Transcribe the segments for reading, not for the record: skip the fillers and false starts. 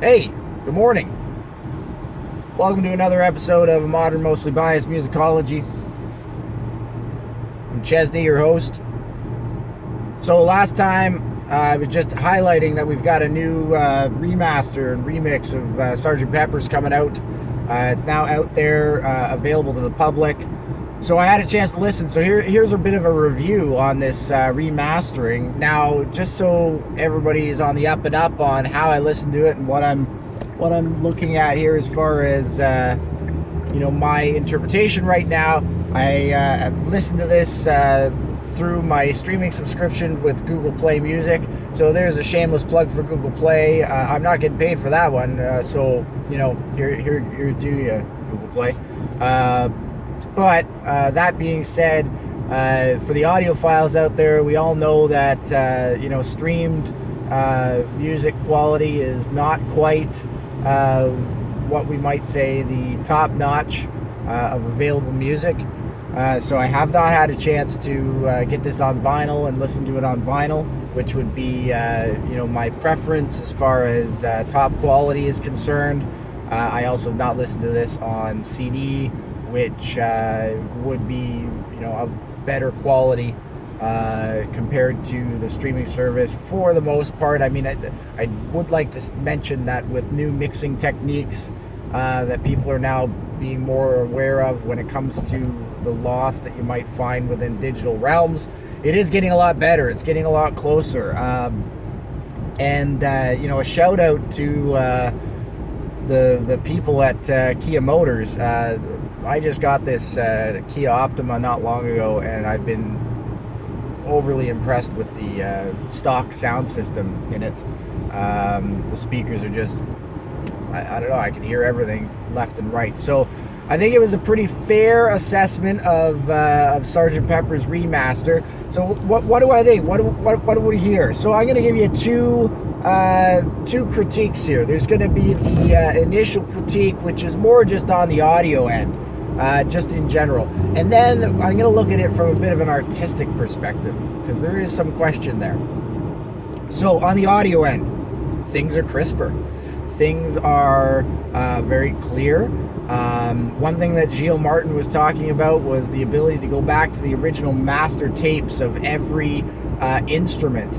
Hey, good morning. Welcome to another episode of Modern Mostly Biased Musicology. I'm Chesney, your host. So last time I was just highlighting that we've got a new remaster and remix of Sgt. Pepper's coming out. It's now out there, available to the public. So I had a chance to listen. So here's a bit of a review on this remastering. Now, just so everybody is on the up and up on how I listened to it and what I'm looking at here as far as my interpretation right now. I listened to this through my streaming subscription with Google Play Music. So there's a shameless plug for Google Play. I'm not getting paid for that one, so here do you, Google Play. But that being said, for the audiophiles out there, we all know that streamed music quality is not quite what we might say the top notch of available music. So I have not had a chance to get this on vinyl and listen to it on vinyl, which would be my preference as far as top quality is concerned. I also have not listened to this on CD, which would be of better quality compared to the streaming service for the most part. I mean, I would like to mention that with new mixing techniques that people are now being more aware of when it comes to the loss that you might find within digital realms, it is getting a lot better. It's getting a lot closer. And a shout out to the people at Kia Motors. I just got this Kia Optima not long ago, and I've been overly impressed with the stock sound system in it. The speakers are just, I don't know, I can hear everything left and right. So I think it was a pretty fair assessment of Sgt. Pepper's remaster. So what do I think? What do we hear? So I'm going to give you two critiques here. There's going to be the initial critique, which is more just on the audio end, just in general. And then I'm going to look at it from a bit of an artistic perspective, because there is some question there. So on the audio end, things are crisper. Things are very clear. One thing that Gilles Martin was talking about was the ability to go back to the original master tapes of every instrument.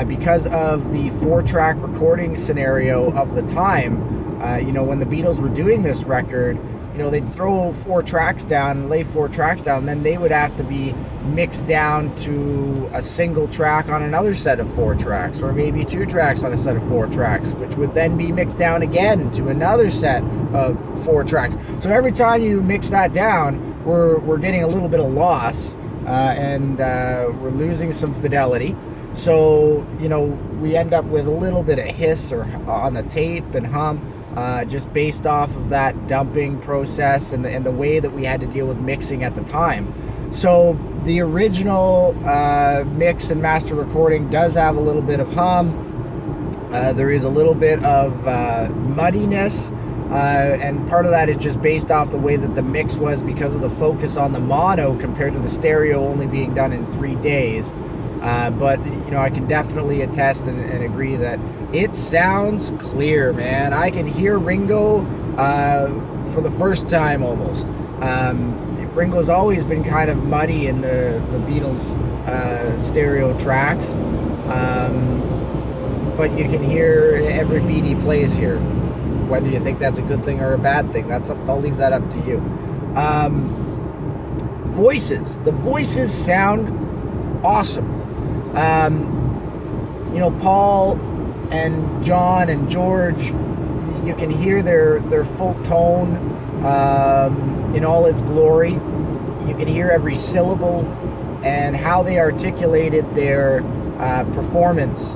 Because of the 4-track recording scenario of the time, when the Beatles were doing this record, they'd throw 4 tracks down and lay 4 tracks down, and then they would have to be mixed down to a single track on another set of 4 tracks, or maybe 2 tracks on a set of 4 tracks, which would then be mixed down again to another set of 4 tracks. So every time you mix that down, we're getting a little bit of loss, and we're losing some fidelity. So, we end up with a little bit of hiss or on the tape and hum, just based off of that dumping process and the way that we had to deal with mixing at the time. So the original mix and master recording does have a little bit of hum. There is a little bit of muddiness, and part of that is just based off the way that the mix was because of the focus on the mono compared to the stereo only being done in 3 days. But I can definitely attest and agree that it sounds clear, man. I can hear Ringo for the first time almost. Ringo's always been kind of muddy in the Beatles stereo tracks, but you can hear every beat he plays here. Whether you think that's a good thing or a bad thing, I'll leave that up to you. Voices. The voices sound awesome. Paul and John and George, you can hear their full tone in all its glory. You can hear every syllable and how they articulated their performance.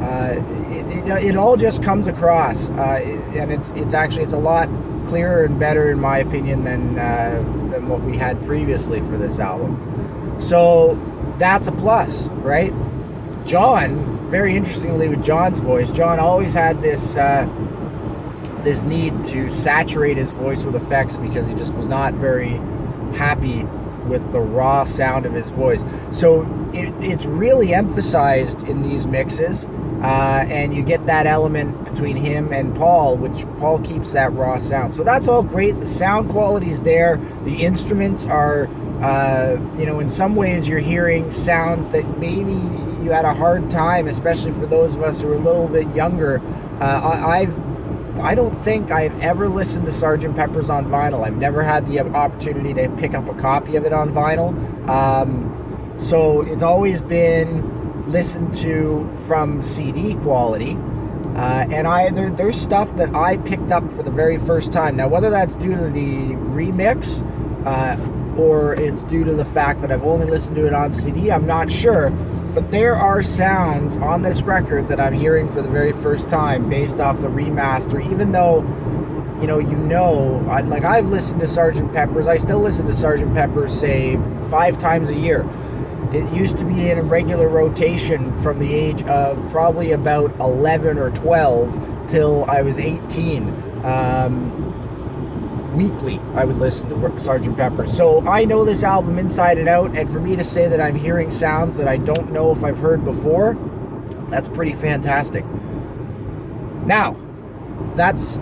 It all just comes across, and it's a lot clearer and better, in my opinion, than what we had previously for this album. So that's a plus, right? John, very interestingly with John's voice, John always had this need to saturate his voice with effects because he just was not very happy with the raw sound of his voice. So it's really emphasized in these mixes and you get that element between him and Paul, which Paul keeps that raw sound. So that's all great. The sound quality is there. The instruments are, in some ways you're hearing sounds that maybe you had a hard time, especially for those of us who are a little bit younger. I don't think I've ever listened to Sgt. Pepper's on vinyl. I've never had the opportunity to pick up a copy of it on vinyl. So it's always been listened to from CD quality. And there's stuff that I picked up for the very first time. Now, whether that's due to the remix or it's due to the fact that I've only listened to it on CD, I'm not sure. But there are sounds on this record that I'm hearing for the very first time based off the remaster, even though, I've listened to Sgt. Pepper's. I still listen to Sgt. Pepper's, say, 5 times a year. It used to be in a regular rotation from the age of probably about 11 or 12 till I was 18. Weekly, I would listen to Sgt. Pepper. So I know this album inside and out, and for me to say that I'm hearing sounds that I don't know if I've heard before, that's pretty fantastic. Now, that's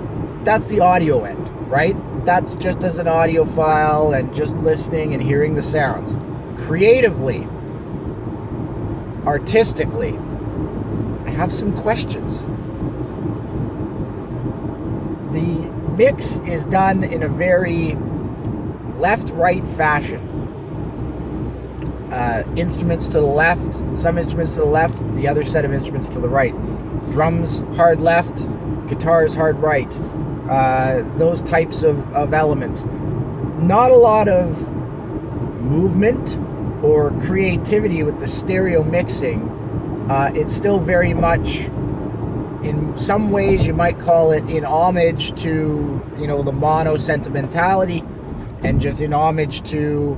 the audio end, right? That's just as an audiophile and just listening and hearing the sounds. Creatively, artistically, I have some questions. The mix is done in a very left-right fashion. Instruments to the left, some instruments to the left, the other set of instruments to the right. Drums hard left, guitars hard right. Those types of elements. Not a lot of movement or creativity with the stereo mixing. It's still very much, in some ways you might call it in homage to, the mono sentimentality, and just in homage to,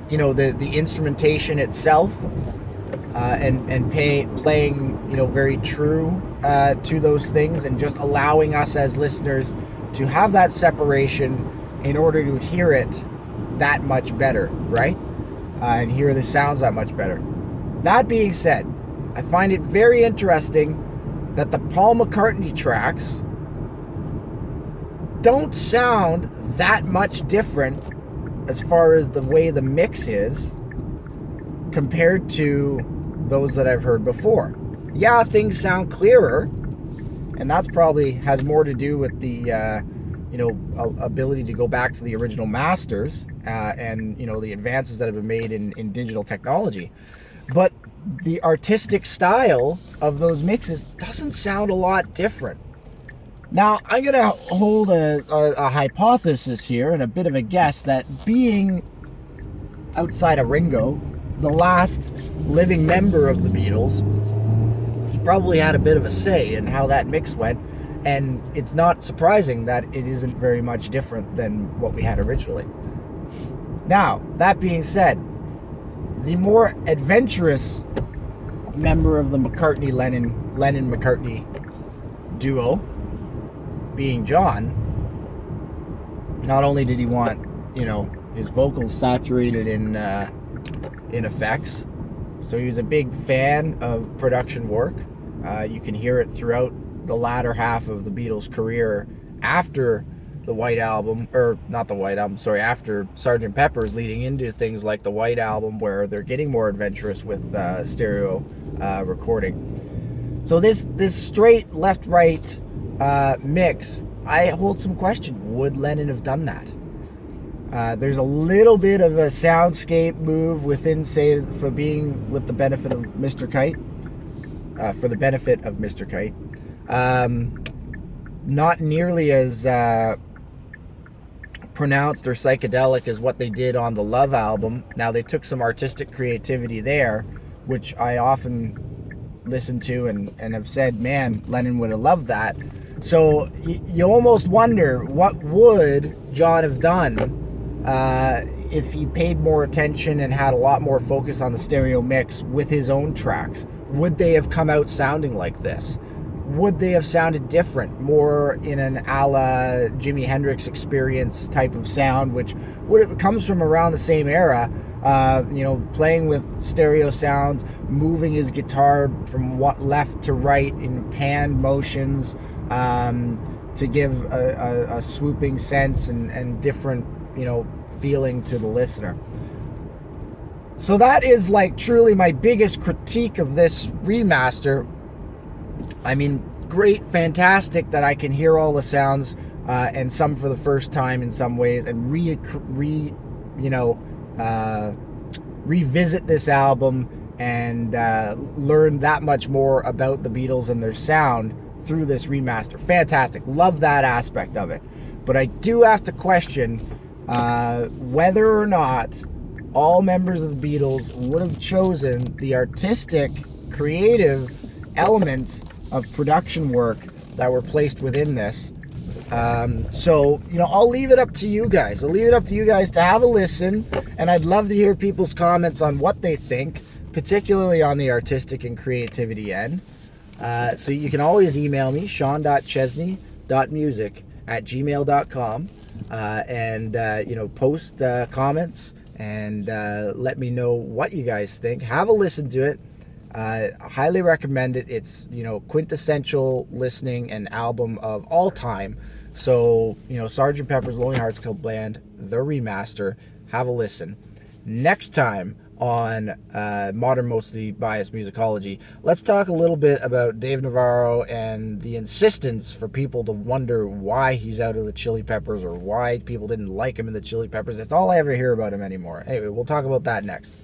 the instrumentation itself, and playing, very true to those things, and just allowing us as listeners to have that separation in order to hear it that much better, right? And hear the sounds that much better. That being said, I find it very interesting that the Paul McCartney tracks don't sound that much different as far as the way the mix is compared to those that I've heard before. Yeah, things sound clearer, and that's probably has more to do with the ability to go back to the original masters and the advances that have been made in digital technology. But the artistic style of those mixes doesn't sound a lot different. Now, I'm going to hold a hypothesis here and a bit of a guess that, being outside of Ringo, the last living member of the Beatles, he probably had a bit of a say in how that mix went, and it's not surprising that it isn't very much different than what we had originally. Now, that being said, the more adventurous member of the Lennon-McCartney duo, being John, not only did he want, his vocals saturated in effects, so he was a big fan of production work. You can hear it throughout the latter half of the Beatles' career after the White Album, after Sgt. Pepper's, leading into things like the White Album, where they're getting more adventurous with stereo recording. So this straight left-right mix, I hold some question. Would Lennon have done that? There's a little bit of a soundscape move within, say, for being with the benefit of Mr. Kite. Not nearly as pronounced or psychedelic as what they did on the Love album. Now, they took some artistic creativity there, which I often listen to and have said, man, Lennon would have loved that. So you almost wonder, what would John have done if he paid more attention and had a lot more focus on the stereo mix with his own tracks? Would they have come out sounding like this? would they have sounded different, more in an a la Jimi Hendrix Experience type of sound, which comes from around the same era, playing with stereo sounds, moving his guitar from left to right in pan motions, to give a swooping sense and different, feeling to the listener. So that is like truly my biggest critique of this remaster. I mean, great, fantastic that I can hear all the sounds, and some for the first time in some ways, and revisit this album and learn that much more about the Beatles and their sound through this remaster. Fantastic. Love that aspect of it. But I do have to question whether or not all members of the Beatles would have chosen the artistic, creative elements of production work that were placed within this. So, I'll leave it up to you guys. I'll leave it up to you guys to have a listen, and I'd love to hear people's comments on what they think, particularly on the artistic and creativity end. So you can always email me, sean.chesney.music@gmail.com, and post comments and let me know what you guys think. Have a listen to it. I highly recommend it. It's, quintessential listening and album of all time. So, Sgt. Pepper's Lonely Hearts Club Band, the remaster. Have a listen. Next time on Modern Mostly Biased Musicology, let's talk a little bit about Dave Navarro and the insistence for people to wonder why he's out of the Chili Peppers or why people didn't like him in the Chili Peppers. That's all I ever hear about him anymore. Anyway, we'll talk about that next.